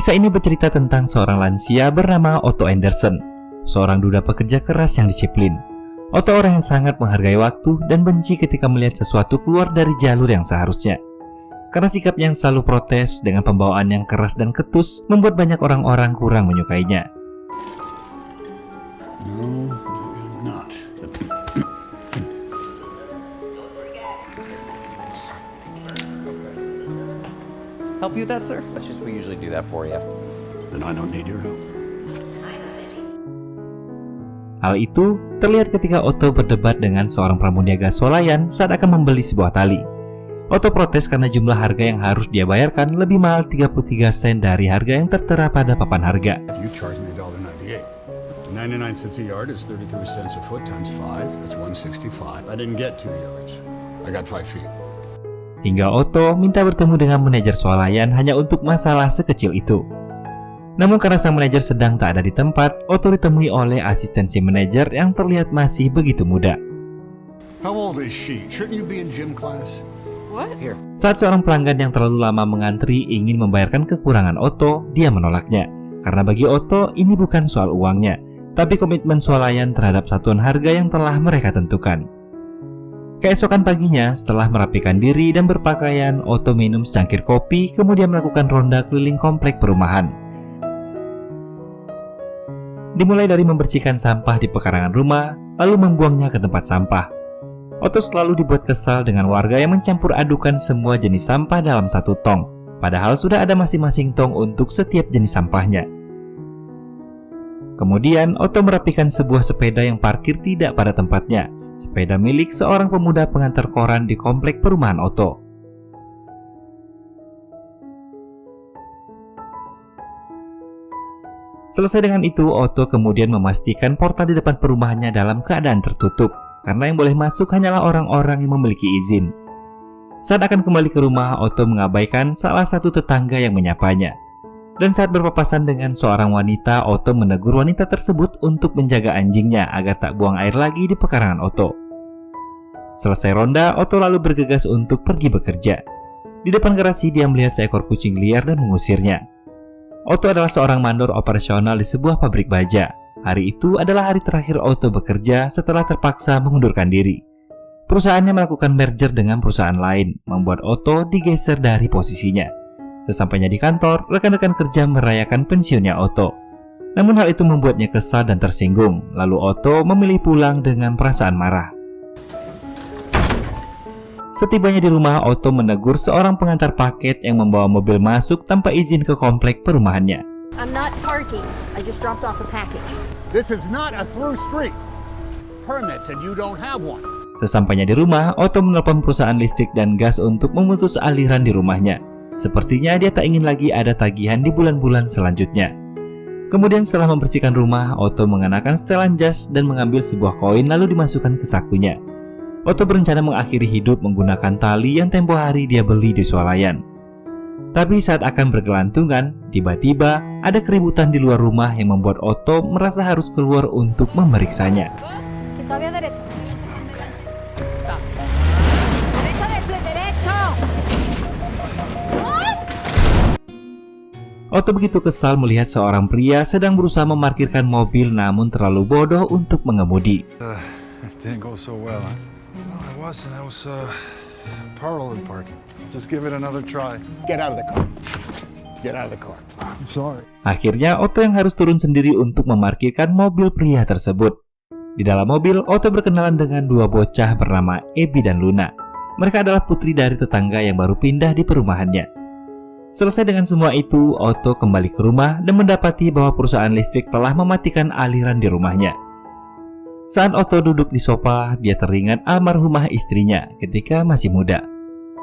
Kisah ini bercerita tentang seorang lansia bernama Otto Anderson, seorang duda pekerja keras yang disiplin. Otto orang yang sangat menghargai waktu dan benci ketika melihat sesuatu keluar dari jalur yang seharusnya. Karena sikapnya yang selalu protes dengan pembawaan yang keras dan ketus membuat banyak orang-orang kurang menyukainya. No, I'm not. Help you with that, sir? That's just we usually do that for you. Then I don't need your help. Hal itu terlihat ketika Otto berdebat dengan seorang pramuniaga swalayan saat akan membeli sebuah tali. Otto protes karena jumlah harga yang harus dia bayarkan lebih mahal 33 sen dari harga yang tertera pada papan harga. You charge me $1.98. 99 cents a yard is 33 cents a foot times 5. That's 165. I didn't get 2 yards. I got 5 feet. Hingga Otto minta bertemu dengan manajer swalayan hanya untuk masalah sekecil itu. Namun karena sang manajer sedang tak ada di tempat, Otto ditemui oleh asistensi manajer yang terlihat masih begitu muda. How old is she? Shouldn't you be in gym class? What? Here. Saat seorang pelanggan yang terlalu lama mengantri ingin membayarkan kekurangan Otto, dia menolaknya. Karena bagi Otto ini bukan soal uangnya, tapi komitmen swalayan terhadap satuan harga yang telah mereka tentukan. Keesokan paginya, setelah merapikan diri dan berpakaian, Otto minum secangkir kopi, kemudian melakukan ronda keliling komplek perumahan. Dimulai dari membersihkan sampah di pekarangan rumah, lalu membuangnya ke tempat sampah. Otto selalu dibuat kesal dengan warga yang mencampur adukan semua jenis sampah dalam satu tong, padahal sudah ada masing-masing tong untuk setiap jenis sampahnya. Kemudian, Otto merapikan sebuah sepeda yang parkir tidak pada tempatnya, sepeda milik seorang pemuda pengantar koran di komplek perumahan Otto. Selesai dengan itu, Otto kemudian memastikan portal di depan perumahannya dalam keadaan tertutup, karena yang boleh masuk hanyalah orang-orang yang memiliki izin. Saat akan kembali ke rumah, Otto mengabaikan salah satu tetangga yang menyapanya. Dan saat berpapasan dengan seorang wanita, Otto menegur wanita tersebut untuk menjaga anjingnya agar tak buang air lagi di pekarangan Otto. Selesai ronda, Otto lalu bergegas untuk pergi bekerja. Di depan garasi dia melihat seekor kucing liar dan mengusirnya. Otto adalah seorang mandor operasional di sebuah pabrik baja. Hari itu adalah hari terakhir Otto bekerja setelah terpaksa mengundurkan diri. Perusahaannya melakukan merger dengan perusahaan lain, membuat Otto digeser dari posisinya. Sesampainya di kantor, rekan-rekan kerja merayakan pensiunnya Otto. Namun hal itu membuatnya kesal dan tersinggung, lalu Otto memilih pulang dengan perasaan marah. Setibanya di rumah, Otto menegur seorang pengantar paket yang membawa mobil masuk tanpa izin ke komplek perumahannya. I'm not parking. I just dropped off a package. This is not a through street. Permits and you don't have one. Sesampainya di rumah, Otto menelpon perusahaan listrik dan gas untuk memutus aliran di rumahnya. Sepertinya dia tak ingin lagi ada tagihan di bulan-bulan selanjutnya. Kemudian setelah membersihkan rumah, Otto mengenakan setelan jas dan mengambil sebuah koin lalu dimasukkan ke sakunya. Otto berencana mengakhiri hidup menggunakan tali yang tempo hari dia beli di swalayan. Tapi saat akan bergelantungan, tiba-tiba ada keributan di luar rumah yang membuat Otto merasa harus keluar untuk memeriksanya. Otto begitu kesal melihat seorang pria sedang berusaha memarkirkan mobil namun terlalu bodoh untuk mengemudi. It didn't go so well, huh? No, I wasn't. I was parallel parking. Just give it another try. Get out of the car. Get out of the car. I'm sorry. Akhirnya Otto yang harus turun sendiri untuk memarkirkan mobil pria tersebut. Di dalam mobil, Otto berkenalan dengan dua bocah bernama Abby dan Luna. Mereka adalah putri dari tetangga yang baru pindah di perumahannya. Selesai dengan semua itu, Otto kembali ke rumah dan mendapati bahwa perusahaan listrik telah mematikan aliran di rumahnya. Saat Otto duduk di sofa, dia teringat almarhumah istrinya ketika masih muda.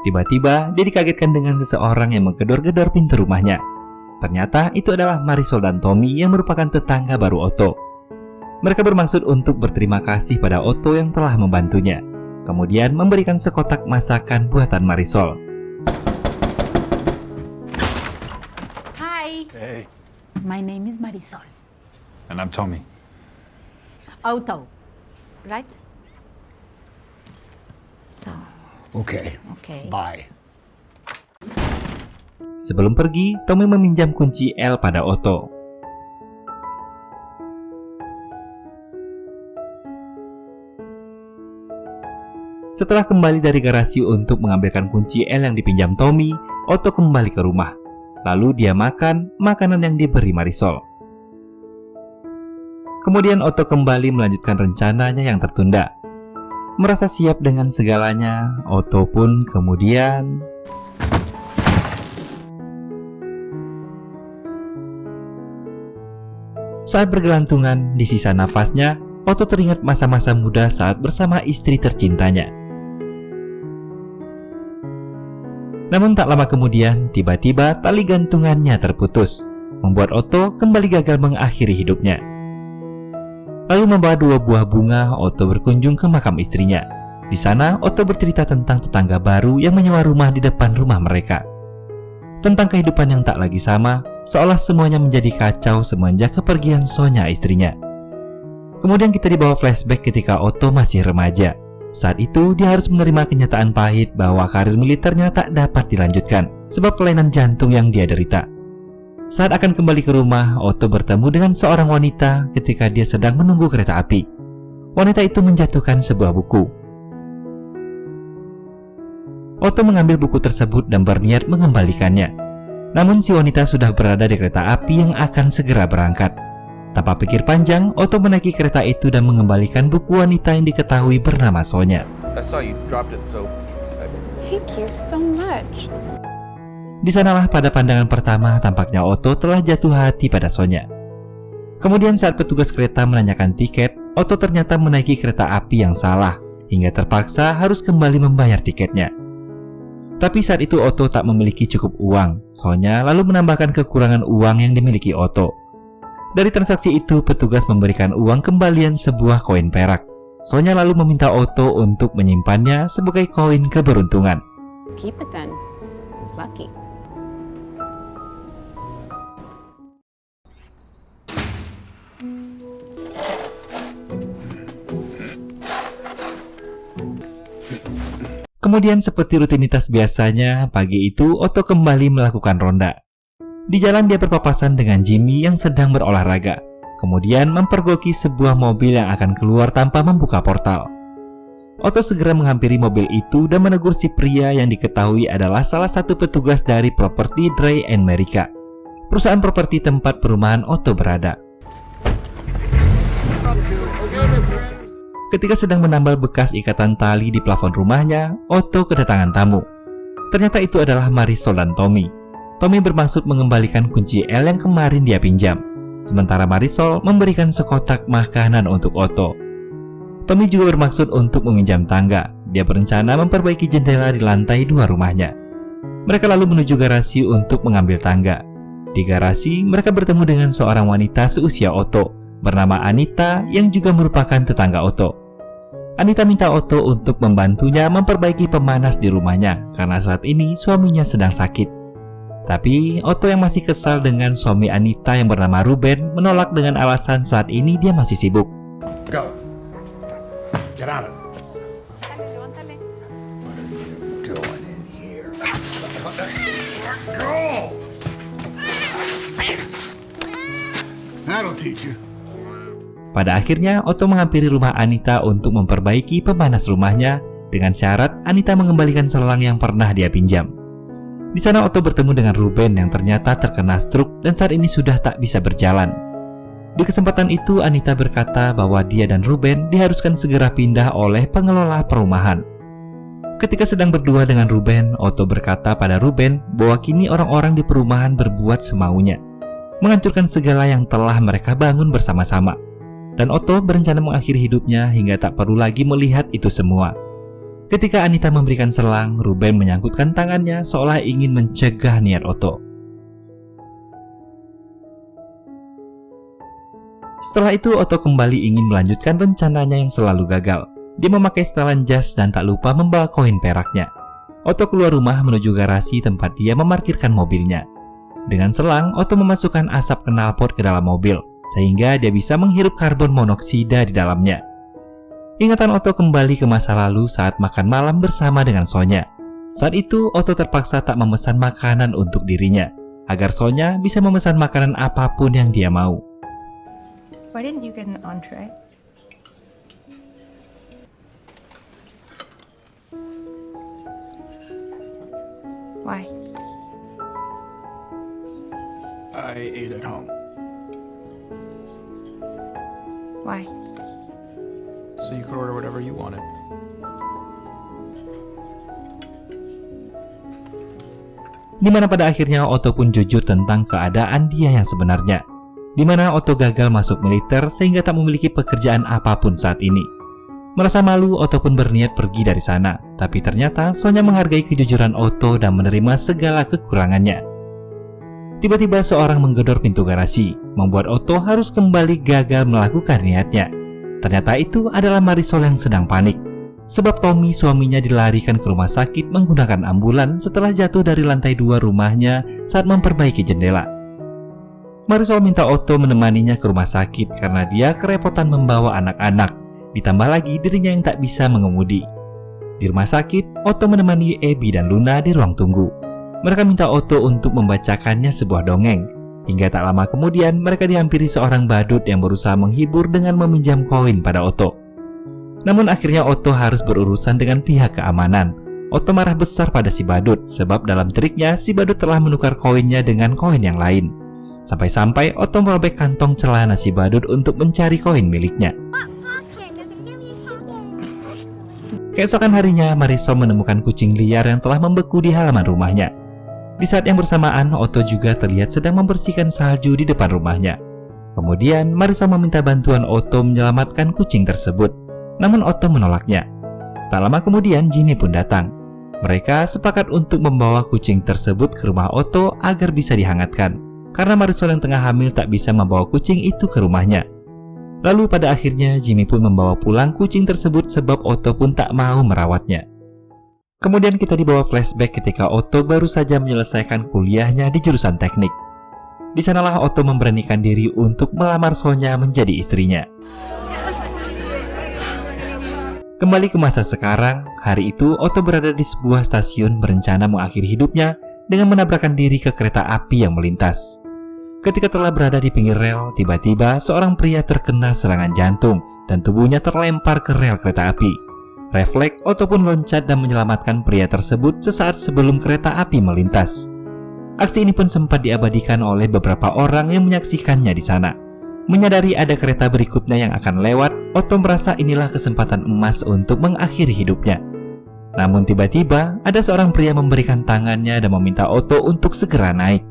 Tiba-tiba, dia dikagetkan dengan seseorang yang menggedor-gedor pintu rumahnya. Ternyata itu adalah Marisol dan Tommy yang merupakan tetangga baru Otto. Mereka bermaksud untuk berterima kasih pada Otto yang telah membantunya. Kemudian memberikan sekotak masakan buatan Marisol. Hi, Hey, my name is Marisol. and I'm Tommy. Otto, right? So, Okay. okay. Bye. Sebelum pergi, Tommy meminjam kunci L pada Otto. Setelah kembali dari garasi untuk mengambilkan kunci L yang dipinjam Tommy, Otto kembali ke rumah. Lalu dia makan makanan yang diberi Marisol. Kemudian Otto kembali melanjutkan rencananya yang tertunda. Merasa siap dengan segalanya, Otto pun kemudian saat bergelantungan di sisa nafasnya, Otto teringat masa-masa muda saat bersama istri tercintanya. Namun tak lama kemudian, tiba-tiba tali gantungannya terputus, membuat Otto kembali gagal mengakhiri hidupnya. Lalu membawa 2 buah bunga, Otto berkunjung ke makam istrinya. Di sana, Otto bercerita tentang tetangga baru yang menyewa rumah di depan rumah mereka. Tentang kehidupan yang tak lagi sama, seolah semuanya menjadi kacau semenjak kepergian Sonya istrinya. Kemudian kita dibawa flashback ketika Otto masih remaja. Saat itu dia harus menerima kenyataan pahit bahwa karir militernya tak dapat dilanjutkan sebab kelainan jantung yang dia derita. Saat akan kembali ke rumah, Otto bertemu dengan seorang wanita ketika dia sedang menunggu kereta api. Wanita itu menjatuhkan sebuah buku. Otto mengambil buku tersebut dan berniat mengembalikannya. Namun si wanita sudah berada di kereta api yang akan segera berangkat. Tanpa pikir panjang, Otto menaiki kereta itu dan mengembalikan buku wanita yang diketahui bernama Sonya. I saw you dropped it, so Thank you so much. Di sanalah pada pandangan pertama tampaknya Otto telah jatuh hati pada Sonya. Kemudian saat petugas kereta menanyakan tiket, Otto ternyata menaiki kereta api yang salah, hingga terpaksa harus kembali membayar tiketnya. Tapi saat itu Otto tak memiliki cukup uang. Sonya lalu menambahkan kekurangan uang yang dimiliki Otto. Dari transaksi itu, petugas memberikan uang kembalian sebuah koin perak. Sonya lalu meminta Otto untuk menyimpannya sebagai koin keberuntungan. Keep it then. It's lucky. Kemudian seperti rutinitas biasanya, pagi itu Otto kembali melakukan ronda. Di jalan dia berpapasan dengan Jimmy yang sedang berolahraga, kemudian mempergoki sebuah mobil yang akan keluar tanpa membuka portal. Otto segera menghampiri mobil itu dan menegur si pria yang diketahui adalah salah satu petugas dari properti Dray & Merica, perusahaan properti tempat perumahan Otto berada. Ketika sedang menambal bekas ikatan tali di plafon rumahnya, Otto kedatangan tamu. Ternyata itu adalah Marisol dan Tommy. Tommy bermaksud mengembalikan kunci L yang kemarin dia pinjam, sementara Marisol memberikan sekotak makanan untuk Otto. Tommy juga bermaksud untuk meminjam tangga. Dia berencana memperbaiki jendela di lantai 2 rumahnya. Mereka lalu menuju garasi untuk mengambil tangga. Di garasi, mereka bertemu dengan seorang wanita seusia Otto, bernama Anita yang juga merupakan tetangga Otto. Anita minta Otto untuk membantunya memperbaiki pemanas di rumahnya karena saat ini suaminya sedang sakit. Tapi Otto yang masih kesal dengan suami Anita yang bernama Ruben menolak dengan alasan saat ini dia masih sibuk. Go. Get out of it. What are you doing in here? Let's go. That'll teach you. Pada akhirnya Otto menghampiri rumah Anita untuk memperbaiki pemanas rumahnya dengan syarat Anita mengembalikan selang yang pernah dia pinjam. Di sana Otto bertemu dengan Ruben yang ternyata terkena stroke dan saat ini sudah tak bisa berjalan. Di kesempatan itu Anita berkata bahwa dia dan Ruben diharuskan segera pindah oleh pengelola perumahan. Ketika sedang berdua dengan Ruben, Otto berkata pada Ruben bahwa kini orang-orang di perumahan berbuat semaunya, menghancurkan segala yang telah mereka bangun bersama-sama. Dan Otto berencana mengakhiri hidupnya hingga tak perlu lagi melihat itu semua. Ketika Anita memberikan selang, Ruben menyangkutkan tangannya seolah ingin mencegah niat Otto. Setelah itu Otto kembali ingin melanjutkan rencananya yang selalu gagal. Dia memakai setelan jas dan tak lupa membawa koin peraknya. Otto keluar rumah menuju garasi tempat dia memarkirkan mobilnya. Dengan selang, Otto memasukkan asap knalpot ke dalam mobil, sehingga dia bisa menghirup karbon monoksida di dalamnya. Ingatan Otto kembali ke masa lalu saat makan malam bersama dengan Sonya. Saat itu, Otto terpaksa tak memesan makanan untuk dirinya, agar Sonya bisa memesan makanan apapun yang dia mau. Why didn't you get an entree? Why? I ate at home, Why? so you could order whatever you wanted. Di mana pada akhirnya Otto pun jujur tentang keadaan dia yang sebenarnya. Di mana Otto gagal masuk militer sehingga tak memiliki pekerjaan apapun saat ini. Merasa malu, Otto pun berniat pergi dari sana. Tapi ternyata Sonya menghargai kejujuran Otto dan menerima segala kekurangannya. Tiba-tiba seorang menggedor pintu garasi, membuat Otto harus kembali gagal melakukan niatnya. Ternyata itu adalah Marisol yang sedang panik. Sebab Tommy, suaminya, dilarikan ke rumah sakit menggunakan ambulan setelah jatuh dari lantai 2 rumahnya saat memperbaiki jendela. Marisol minta Otto menemaninya ke rumah sakit karena dia kerepotan membawa anak-anak, ditambah lagi dirinya yang tak bisa mengemudi. Di rumah sakit, Otto menemani Abby dan Luna di ruang tunggu. Mereka minta Otto untuk membacakannya sebuah dongeng. Hingga tak lama kemudian mereka dihampiri seorang badut yang berusaha menghibur dengan meminjam koin pada Otto. Namun akhirnya Otto harus berurusan dengan pihak keamanan. Otto marah besar pada si badut sebab dalam triknya si badut telah menukar koinnya dengan koin yang lain. Sampai-sampai Otto merobek kantong celana si badut untuk mencari koin miliknya. Keesokan harinya Marisol menemukan kucing liar yang telah membeku di halaman rumahnya. Di saat yang bersamaan Otto juga terlihat sedang membersihkan salju di depan rumahnya. Kemudian Marisol meminta bantuan Otto menyelamatkan kucing tersebut. Namun Otto menolaknya. Tak lama kemudian Jimmy pun datang. Mereka sepakat untuk membawa kucing tersebut ke rumah Otto agar bisa dihangatkan. Karena Marisol yang tengah hamil tak bisa membawa kucing itu ke rumahnya. Lalu pada akhirnya Jimmy pun membawa pulang kucing tersebut sebab Otto pun tak mau merawatnya. Kemudian kita dibawa flashback ketika Otto baru saja menyelesaikan kuliahnya di jurusan teknik. Di sanalah Otto memberanikan diri untuk melamar Sonya menjadi istrinya. Kembali ke masa sekarang, hari itu Otto berada di sebuah stasiun berencana mengakhiri hidupnya dengan menabrakkan diri ke kereta api yang melintas. Ketika telah berada di pinggir rel, tiba-tiba seorang pria terkena serangan jantung dan tubuhnya terlempar ke rel kereta api. Refleks, Otto pun loncat dan menyelamatkan pria tersebut sesaat sebelum kereta api melintas. Aksi ini pun sempat diabadikan oleh beberapa orang yang menyaksikannya di sana. Menyadari ada kereta berikutnya yang akan lewat, Otto merasa inilah kesempatan emas untuk mengakhiri hidupnya. Namun tiba-tiba ada seorang pria memberikan tangannya dan meminta Otto untuk segera naik.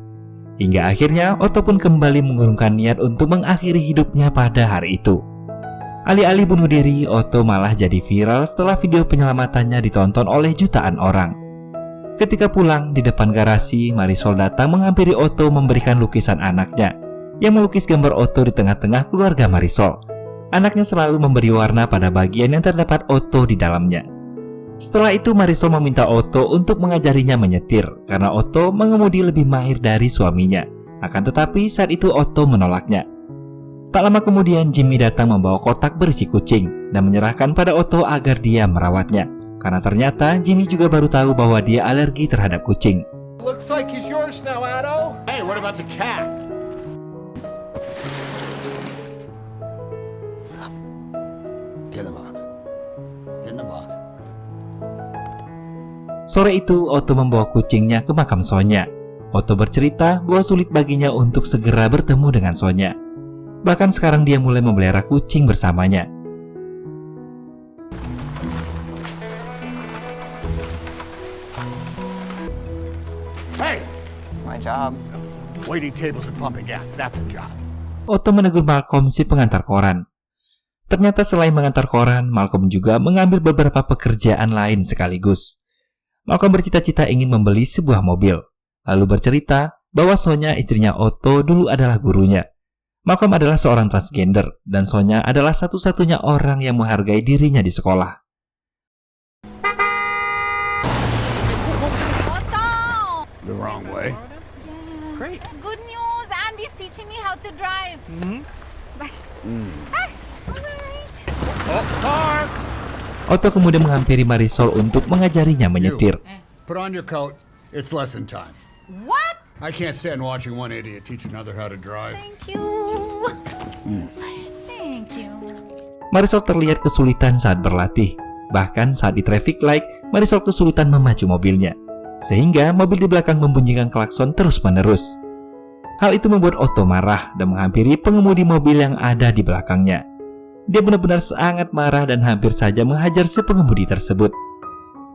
Hingga akhirnya Otto pun kembali mengurungkan niat untuk mengakhiri hidupnya pada hari itu. Alih-alih bunuh diri, Otto malah jadi viral setelah video penyelamatannya ditonton oleh jutaan orang. Ketika pulang di depan garasi, Marisol datang menghampiri Otto memberikan lukisan anaknya yang melukis gambar Otto di tengah-tengah keluarga Marisol. Anaknya selalu memberi warna pada bagian yang terdapat Otto di dalamnya. Setelah itu Marisol meminta Otto untuk mengajarinya menyetir karena Otto mengemudi lebih mahir dari suaminya. Akan tetapi saat itu Otto menolaknya. Tak lama kemudian Jimmy datang membawa kotak berisi kucing dan menyerahkan pada Otto agar dia merawatnya. Karena ternyata Jimmy juga baru tahu bahwa dia alergi terhadap kucing. Looks like he's yours now, Otto. Hey, what about the cat? Get in the box. Get in the box. Sore itu Otto membawa kucingnya ke makam Sonya. Otto bercerita bahwa sulit baginya untuk segera bertemu dengan Sonya. Bahkan sekarang dia mulai memelihara kucing bersamanya. Hey, It's my job. waiting tables and pumping gas. That's a job. Otto menegur Malcolm, si pengantar koran. Ternyata selain mengantar koran, Malcolm juga mengambil beberapa pekerjaan lain sekaligus. Malcolm bercita-cita ingin membeli sebuah mobil. Lalu bercerita bahwa Sonya, istrinya Otto, dulu adalah gurunya. Malcolm adalah seorang transgender, dan Sonya adalah satu-satunya orang yang menghargai dirinya di sekolah. The wrong way. Great. Good news, Andy's teaching me how to drive. Oh, car. Otto kemudian menghampiri Marisol untuk mengajarinya menyetir. Put on your coat. It's lesson time. What? I can't stand watching one idiot teach another how to drive. Thank you. Thank you. Marisol terlihat kesulitan saat berlatih. Bahkan saat di traffic light, Marisol kesulitan memacu mobilnya. Sehingga mobil di belakang membunyikan klakson terus-menerus. Hal itu membuat Otto marah dan menghampiri pengemudi mobil yang ada di belakangnya. Dia benar-benar sangat marah dan hampir saja menghajar si pengemudi tersebut.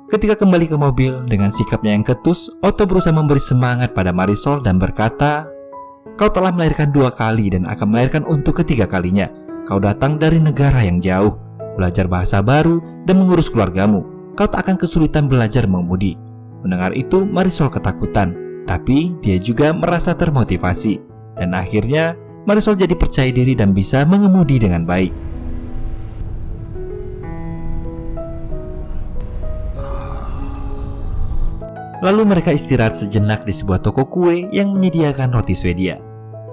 Ketika kembali ke mobil dengan sikapnya yang ketus, Otto berusaha memberi semangat pada Marisol dan berkata, "Kau telah melahirkan 2 kali dan akan melahirkan untuk ketiga kalinya. Kau datang dari negara yang jauh, belajar bahasa baru, dan mengurus keluargamu. Kau tak akan kesulitan belajar mengemudi." Mendengar itu, Marisol ketakutan, tapi dia juga merasa termotivasi. Dan akhirnya, Marisol jadi percaya diri dan bisa mengemudi dengan baik. Lalu mereka istirahat sejenak di sebuah toko kue yang menyediakan roti Swedia.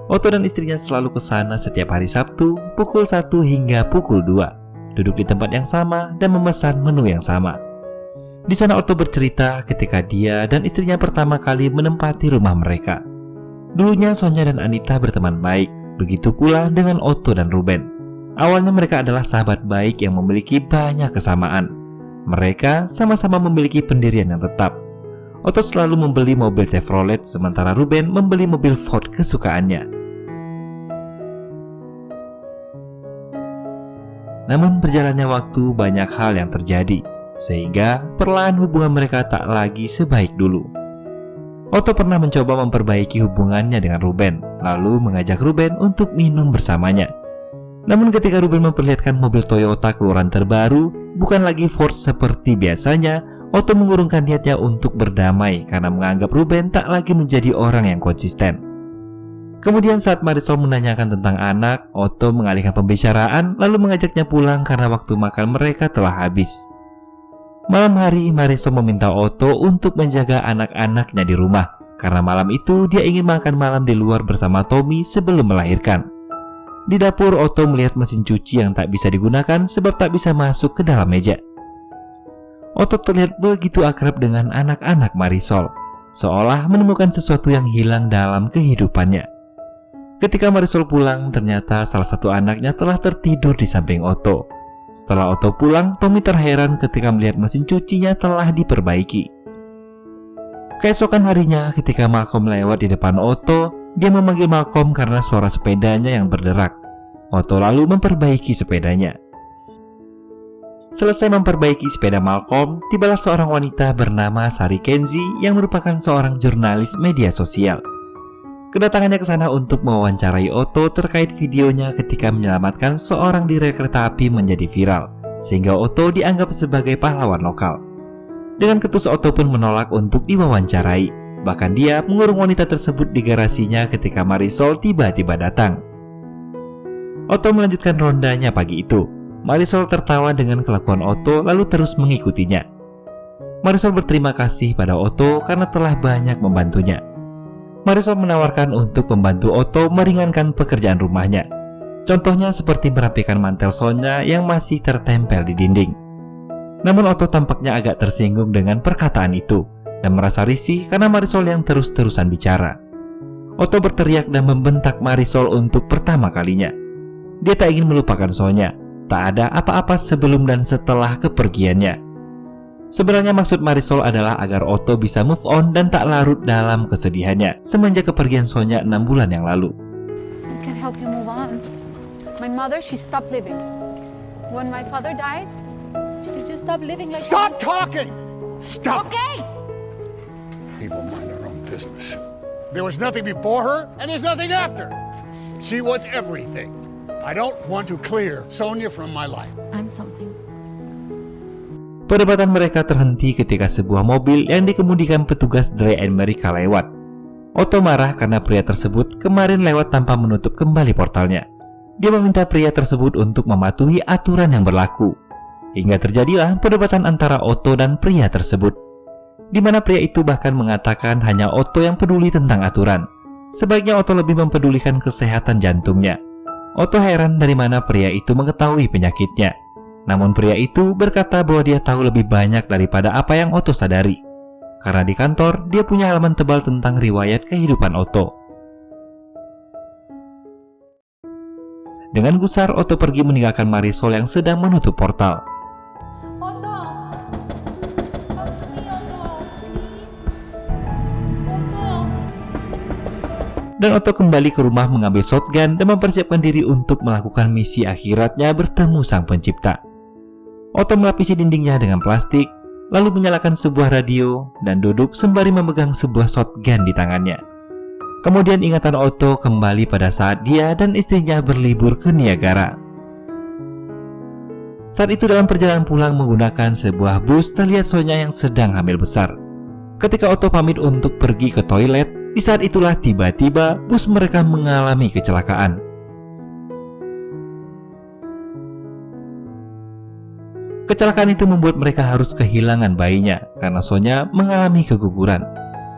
Otto dan istrinya selalu ke sana setiap hari Sabtu, pukul 1 hingga pukul 2. Duduk di tempat yang sama dan memesan menu yang sama. Di sana Otto bercerita ketika dia dan istrinya pertama kali menempati rumah mereka. Dulunya Sonia dan Anita berteman baik, begitu pula dengan Otto dan Ruben. Awalnya mereka adalah sahabat baik yang memiliki banyak kesamaan. Mereka sama-sama memiliki pendirian yang tetap. Otto selalu membeli mobil Chevrolet, sementara Ruben membeli mobil Ford kesukaannya. Namun berjalannya waktu banyak hal yang terjadi, sehingga perlahan hubungan mereka tak lagi sebaik dulu. Otto pernah mencoba memperbaiki hubungannya dengan Ruben, lalu mengajak Ruben untuk minum bersamanya. Namun ketika Ruben memperlihatkan mobil Toyota keluaran terbaru, bukan lagi Ford seperti biasanya, Otto mengurungkan niatnya untuk berdamai karena menganggap Ruben tak lagi menjadi orang yang konsisten. Kemudian saat Marisol menanyakan tentang anak, Otto mengalihkan pembicaraan lalu mengajaknya pulang karena waktu makan mereka telah habis. Malam hari, Marisol meminta Otto untuk menjaga anak-anaknya di rumah karena malam itu dia ingin makan malam di luar bersama Tommy sebelum melahirkan. Di dapur, Otto melihat mesin cuci yang tak bisa digunakan sebab tak bisa masuk ke dalam meja. Otto terlihat begitu akrab dengan anak-anak Marisol, seolah menemukan sesuatu yang hilang dalam kehidupannya. Ketika Marisol pulang, ternyata salah satu anaknya telah tertidur di samping Otto. Setelah Otto pulang, Tommy terheran ketika melihat mesin cucinya telah diperbaiki. Keesokan harinya, ketika Malcolm lewat di depan Otto, dia memanggil Malcolm karena suara sepedanya yang berderak. Otto lalu memperbaiki sepedanya. Selesai memperbaiki sepeda Malcolm, tibalah seorang wanita bernama Sari Kenzie yang merupakan seorang jurnalis media sosial. Kedatangannya ke sana untuk mewawancarai Otto terkait videonya ketika menyelamatkan seorang direk kereta api menjadi viral, sehingga Otto dianggap sebagai pahlawan lokal. Dengan ketus, Otto pun menolak untuk diwawancarai. Bahkan dia mengurung wanita tersebut di garasinya ketika Marisol tiba-tiba datang. Otto melanjutkan rondanya pagi itu. Marisol tertawa dengan kelakuan Otto lalu terus mengikutinya. Marisol berterima kasih pada Otto karena telah banyak membantunya. Marisol menawarkan untuk membantu Otto meringankan pekerjaan rumahnya. Contohnya seperti merapikan mantel Sonia yang masih tertempel di dinding. Namun Otto tampaknya agak tersinggung dengan perkataan itu dan merasa risih karena Marisol yang terus-terusan bicara. Otto berteriak dan membentak Marisol untuk pertama kalinya. Dia tak ingin melupakan Sonia. Tak ada apa-apa sebelum dan setelah kepergiannya. Sebenarnya maksud Marisol adalah agar Otto bisa move on dan tak larut dalam kesedihannya semenjak kepergian Sonia 6 bulan yang lalu. I can help you move on. My mother, she stopped living. When my father died, she just stopped living like Stop talking! Stop! Okay. People mind their own business. There was nothing before her, and there's nothing after. She was everything. I don't want to clear Sonia from my life. I'm something. Perdebatan mereka terhenti ketika sebuah mobil yang dikemudikan petugas Dry America lewat. Otto marah karena pria tersebut kemarin lewat tanpa menutup kembali portalnya. Dia meminta pria tersebut untuk mematuhi aturan yang berlaku. Hingga terjadilah perdebatan antara Otto dan pria tersebut, di mana pria itu bahkan mengatakan hanya Otto yang peduli tentang aturan. Sebaiknya Otto lebih mempedulikan kesehatan jantungnya. Otto heran dari mana pria itu mengetahui penyakitnya. Namun pria itu berkata bahwa dia tahu lebih banyak daripada apa yang Otto sadari. karena di kantor dia punya halaman tebal tentang riwayat kehidupan Otto. Dengan gusar, Otto pergi meninggalkan Marisol yang sedang menutup portal. Otto! Talk to me, Otto. Otto! Dan Otto kembali ke rumah mengambil shotgun dan mempersiapkan diri untuk melakukan misi akhiratnya bertemu Sang Pencipta. Otto melapisi dindingnya dengan plastik, lalu menyalakan sebuah radio dan duduk sembari memegang sebuah shotgun di tangannya. Kemudian ingatan Otto kembali pada saat dia dan istrinya berlibur ke Niagara. Saat itu dalam perjalanan pulang menggunakan sebuah bus, terlihat Sonya yang sedang hamil besar. Ketika Otto pamit untuk pergi ke toilet, di saat itulah tiba-tiba bus mereka mengalami kecelakaan. Kecelakaan itu membuat mereka harus kehilangan bayinya karena Sonya mengalami keguguran.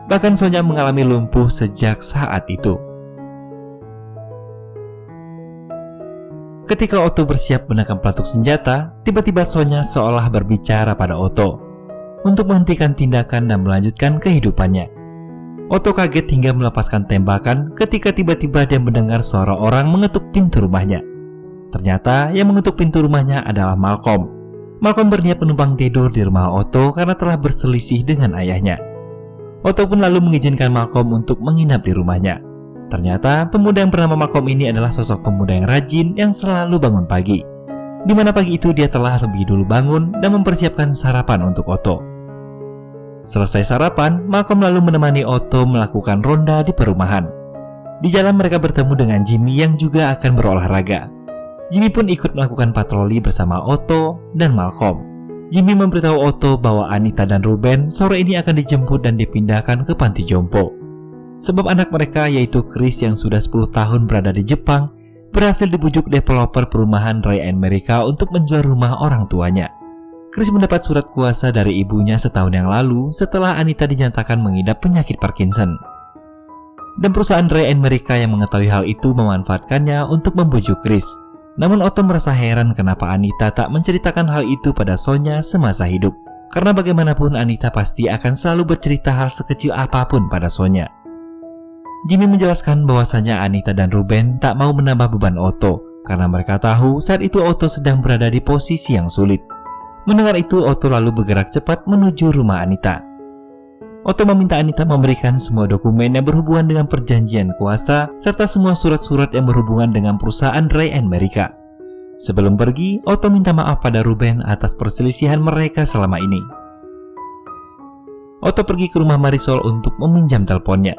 Bahkan Sonya mengalami lumpuh sejak saat itu. Ketika Otto bersiap menekan peletuk senjata, tiba-tiba Sonya seolah berbicara pada Otto untuk menghentikan tindakan dan melanjutkan kehidupannya. Otto kaget hingga melepaskan tembakan ketika tiba-tiba dia mendengar suara orang mengetuk pintu rumahnya. Ternyata yang mengetuk pintu rumahnya adalah Malcolm. Malcolm berniat menumpang tidur di rumah Otto karena telah berselisih dengan ayahnya. Otto pun lalu mengizinkan Malcolm untuk menginap di rumahnya. Ternyata pemuda yang bernama Malcolm ini adalah sosok pemuda yang rajin yang selalu bangun pagi. Di mana pagi itu dia telah lebih dulu bangun dan mempersiapkan sarapan untuk Otto. Selesai sarapan, Malcolm lalu menemani Otto melakukan ronda di perumahan. Di jalan mereka bertemu dengan Jimmy yang juga akan berolahraga. Jimmy pun ikut melakukan patroli bersama Otto dan Malcolm. Jimmy memberitahu Otto bahwa Anita dan Ruben sore ini akan dijemput dan dipindahkan ke panti jompo. Sebab anak mereka yaitu Chris yang sudah 10 tahun berada di Jepang berhasil dibujuk developer perumahan Ray America untuk menjual rumah orang tuanya. Chris mendapat surat kuasa dari ibunya setahun yang lalu setelah Anita dinyatakan mengidap penyakit Parkinson. Dan perusahaan Ray America yang mengetahui hal itu memanfaatkannya untuk membujuk Chris. Namun Otto merasa heran kenapa Anita tak menceritakan hal itu pada Sonya semasa hidup. Karena bagaimanapun Anita pasti akan selalu bercerita hal sekecil apapun pada Sonya. Jimmy menjelaskan bahwasanya Anita dan Ruben tak mau menambah beban Otto karena mereka tahu saat itu Otto sedang berada di posisi yang sulit. Mendengar itu, Otto lalu bergerak cepat menuju rumah Anita. Otto meminta Anita memberikan semua dokumen yang berhubungan dengan perjanjian kuasa serta semua surat-surat yang berhubungan dengan perusahaan Ray America. Sebelum pergi, Otto minta maaf pada Ruben atas perselisihan mereka selama ini. Otto pergi ke rumah Marisol untuk meminjam teleponnya,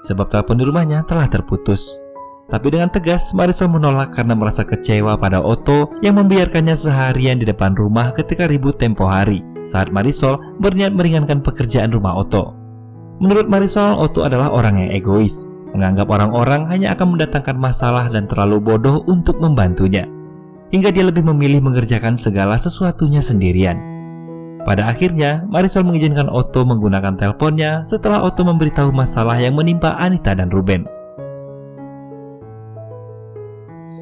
sebab telepon di rumahnya telah terputus. Tapi dengan tegas, Marisol menolak karena merasa kecewa pada Otto yang membiarkannya seharian di depan rumah ketika ribut tempo hari saat Marisol berniat meringankan pekerjaan rumah Otto. Menurut Marisol, Otto adalah orang yang egois, menganggap orang-orang hanya akan mendatangkan masalah dan terlalu bodoh untuk membantunya, hingga dia lebih memilih mengerjakan segala sesuatunya sendirian. Pada akhirnya, Marisol mengizinkan Otto menggunakan teleponnya setelah Otto memberitahu masalah yang menimpa Anita dan Ruben.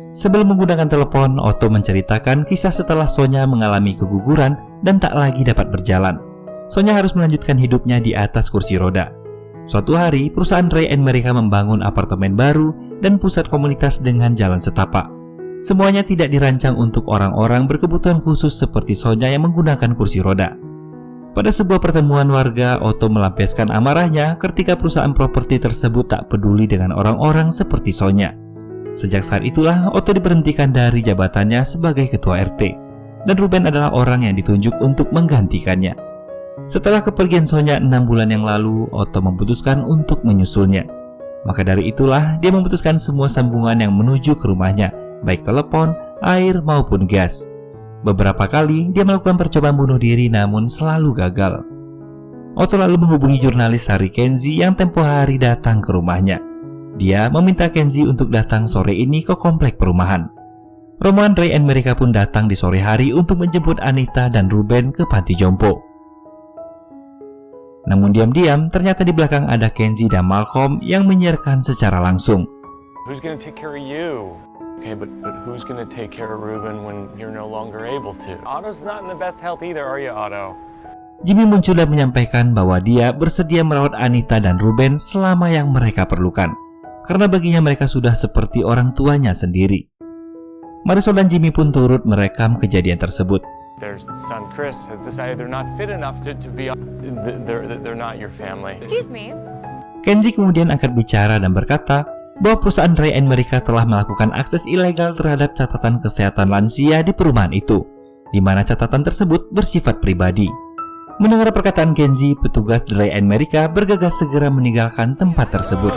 Sebelum menggunakan telepon, Otto menceritakan kisah setelah Sonya mengalami keguguran dan tak lagi dapat berjalan. Sonya harus melanjutkan hidupnya di atas kursi roda. Suatu hari, perusahaan Ray America membangun apartemen baru dan pusat komunitas dengan jalan setapak. Semuanya tidak dirancang untuk orang-orang berkebutuhan khusus seperti Sonya yang menggunakan kursi roda. Pada sebuah pertemuan warga, Otto melampiaskan amarahnya ketika perusahaan properti tersebut tak peduli dengan orang-orang seperti Sonya. Sejak saat itulah Otto diberhentikan dari jabatannya sebagai ketua RT, dan Ruben adalah orang yang ditunjuk untuk menggantikannya. Setelah kepergian Sonya 6 bulan yang lalu, Otto memutuskan untuk menyusulnya. Maka dari itulah dia memutuskan semua sambungan yang menuju ke rumahnya, baik telepon, air maupun gas. Beberapa kali dia melakukan percobaan bunuh diri namun selalu gagal. Otto lalu menghubungi jurnalis Sari Kenzie yang tempo hari datang ke rumahnya. Dia meminta Kenzie untuk datang sore ini ke komplek perumahan. Rombongan Ray America pun datang di sore hari untuk menjemput Anita dan Ruben ke panti jompo. Namun diam-diam ternyata di belakang ada Kenzie dan Malcolm yang menyiarkan secara langsung. Who's gonna take care of you? Okay, but who's gonna take care of Ruben when you're no longer able to? Otto's not in the best health either, are you, Otto? Jimmy muncul dan menyampaikan bahwa dia bersedia merawat Anita dan Ruben selama yang mereka perlukan, karena baginya mereka sudah seperti orang tuanya sendiri. Marisol dan Jimmy pun turut merekam kejadian tersebut. Their son Chris has decided they're not fit enough to be. They're not your family. Excuse me. Kenzie kemudian angkat bicara dan berkata bahwa perusahaan Ray America telah melakukan akses ilegal terhadap catatan kesehatan lansia di perumahan itu, di mana catatan tersebut bersifat pribadi. Mendengar perkataan Kenzie, petugas Ray America bergegas segera meninggalkan tempat tersebut.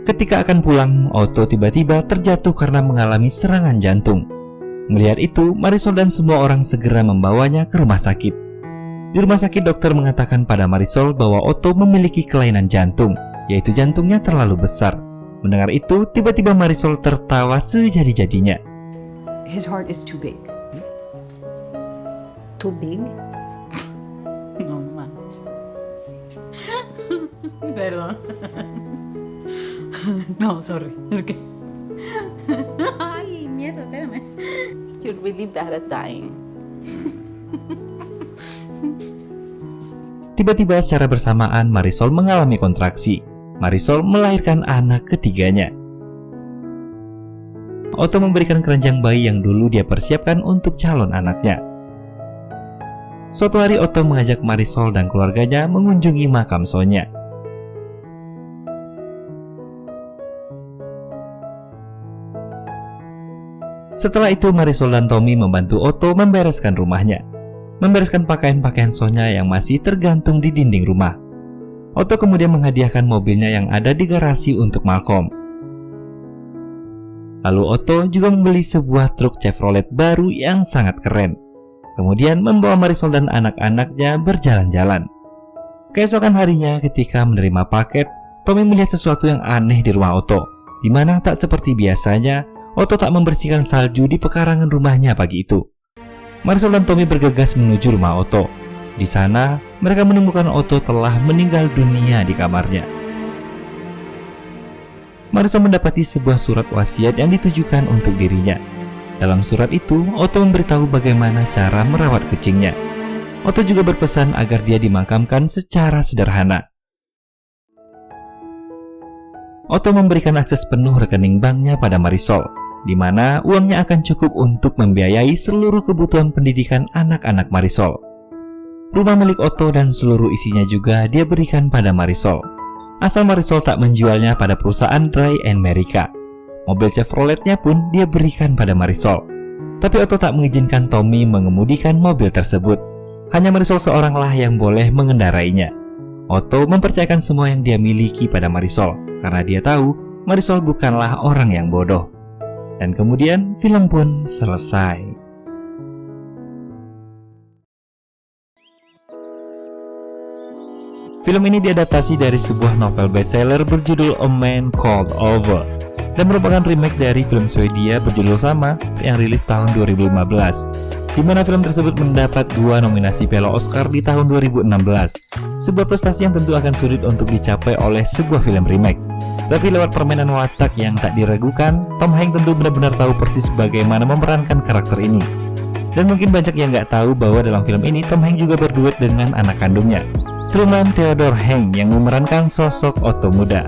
Ketika akan pulang, Otto tiba-tiba terjatuh karena mengalami serangan jantung. Melihat itu, Marisol dan semua orang segera membawanya ke rumah sakit. Di rumah sakit, dokter mengatakan pada Marisol bahwa Otto memiliki kelainan jantung, yaitu jantungnya terlalu besar. Mendengar itu, tiba-tiba Marisol tertawa sejadi-jadinya. His heart is too big. Too big? No manches. Perdón. No, sorry. Es que... Ay, miedo, espérame. You're really bad at dying. Tiba-tiba secara bersamaan Marisol mengalami kontraksi. Marisol melahirkan anak ketiganya. Otto memberikan keranjang bayi yang dulu dia persiapkan untuk calon anaknya. Suatu hari Otto mengajak Marisol dan keluarganya mengunjungi makam Sonia. Setelah itu Marisol dan Tommy membantu Otto membereskan rumahnya, membereskan pakaian-pakaian Sonia yang masih tergantung di dinding rumah. Otto kemudian menghadiahkan mobilnya yang ada di garasi untuk Malcolm. Lalu Otto juga membeli sebuah truk Chevrolet baru yang sangat keren. Kemudian membawa Marisol dan anak-anaknya berjalan-jalan. Keesokan harinya ketika menerima paket, Tommy melihat sesuatu yang aneh di rumah Otto, di mana tak seperti biasanya Otto tak membersihkan salju di pekarangan rumahnya pagi itu. Marisol dan Tommy bergegas menuju rumah Otto. Di sana, mereka menemukan Otto telah meninggal dunia di kamarnya. Marisol mendapati sebuah surat wasiat yang ditujukan untuk dirinya. Dalam surat itu, Otto memberitahu bagaimana cara merawat kucingnya. Otto juga berpesan agar dia dimakamkan secara sederhana. Otto memberikan akses penuh rekening banknya pada Marisol, di mana uangnya akan cukup untuk membiayai seluruh kebutuhan pendidikan anak-anak Marisol. Rumah milik Otto dan seluruh isinya juga dia berikan pada Marisol, asal Marisol tak menjualnya pada perusahaan Ray America. Mobil Chevroletnya pun dia berikan pada Marisol. Tapi Otto tak mengizinkan Tommy mengemudikan mobil tersebut. Hanya Marisol seoranglah yang boleh mengendarainya. Otto mempercayakan semua yang dia miliki pada Marisol, karena dia tahu Marisol bukanlah orang yang bodoh. Dan kemudian film pun selesai. Film ini diadaptasi dari sebuah novel bestseller berjudul A Man Called Ove dan merupakan remake dari film Swedia berjudul sama yang rilis tahun 2015, di mana film tersebut mendapat 2 nominasi Piala Oscar di tahun 2016. Sebuah prestasi yang tentu akan sulit untuk dicapai oleh sebuah film remake. Tapi lewat permainan watak yang tak diragukan, Tom Hanks tentu benar-benar tahu persis bagaimana memerankan karakter ini. Dan mungkin banyak yang nggak tahu bahwa dalam film ini Tom Hanks juga berduet dengan anak kandungnya, Truman Theodore Hanks, yang memerankan sosok Otto muda.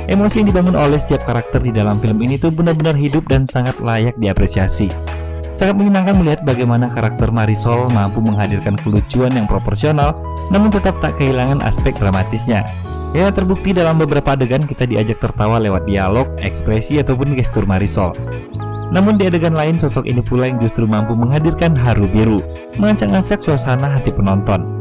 Emosi yang dibangun oleh setiap karakter di dalam film ini tuh benar-benar hidup dan sangat layak diapresiasi. Sangat menyenangkan melihat bagaimana karakter Marisol mampu menghadirkan kelucuan yang proporsional, namun tetap tak kehilangan aspek dramatisnya. Ya, terbukti dalam beberapa adegan kita diajak tertawa lewat dialog, ekspresi, ataupun gestur Marisol. Namun di adegan lain, sosok ini pula yang justru mampu menghadirkan haru biru, mengacak-acak suasana hati penonton.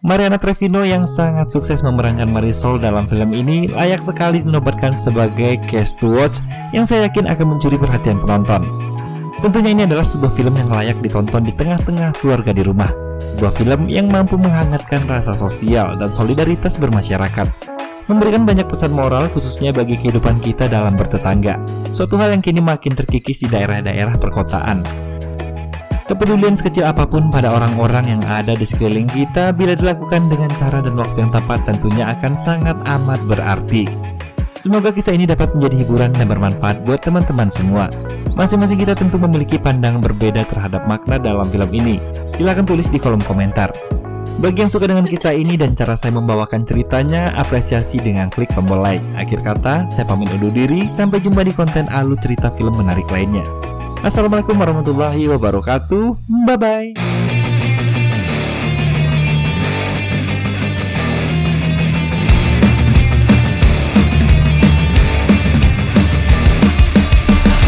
Mariana Treviño yang sangat sukses memerankan Marisol dalam film ini layak sekali dinobatkan sebagai cast to watch yang saya yakin akan mencuri perhatian penonton. Tentunya ini adalah sebuah film yang layak ditonton di tengah-tengah keluarga di rumah. Sebuah film yang mampu menghangatkan rasa sosial dan solidaritas bermasyarakat, memberikan banyak pesan moral khususnya bagi kehidupan kita dalam bertetangga, suatu hal yang kini makin terkikis di daerah-daerah perkotaan. Kepedulian sekecil apapun pada orang-orang yang ada di sekeliling kita bila dilakukan dengan cara dan waktu yang tepat tentunya akan sangat amat berarti. Semoga kisah ini dapat menjadi hiburan dan bermanfaat buat teman-teman semua. Masing-masing kita tentu memiliki pandangan berbeda terhadap makna dalam film ini. Silahkan tulis di kolom komentar. Bagi yang suka dengan kisah ini dan cara saya membawakan ceritanya, apresiasi dengan klik tombol like. Akhir kata, saya pamit undur diri. Sampai jumpa di konten Alur cerita film menarik lainnya. Assalamualaikum warahmatullahi wabarakatuh. Bye-bye.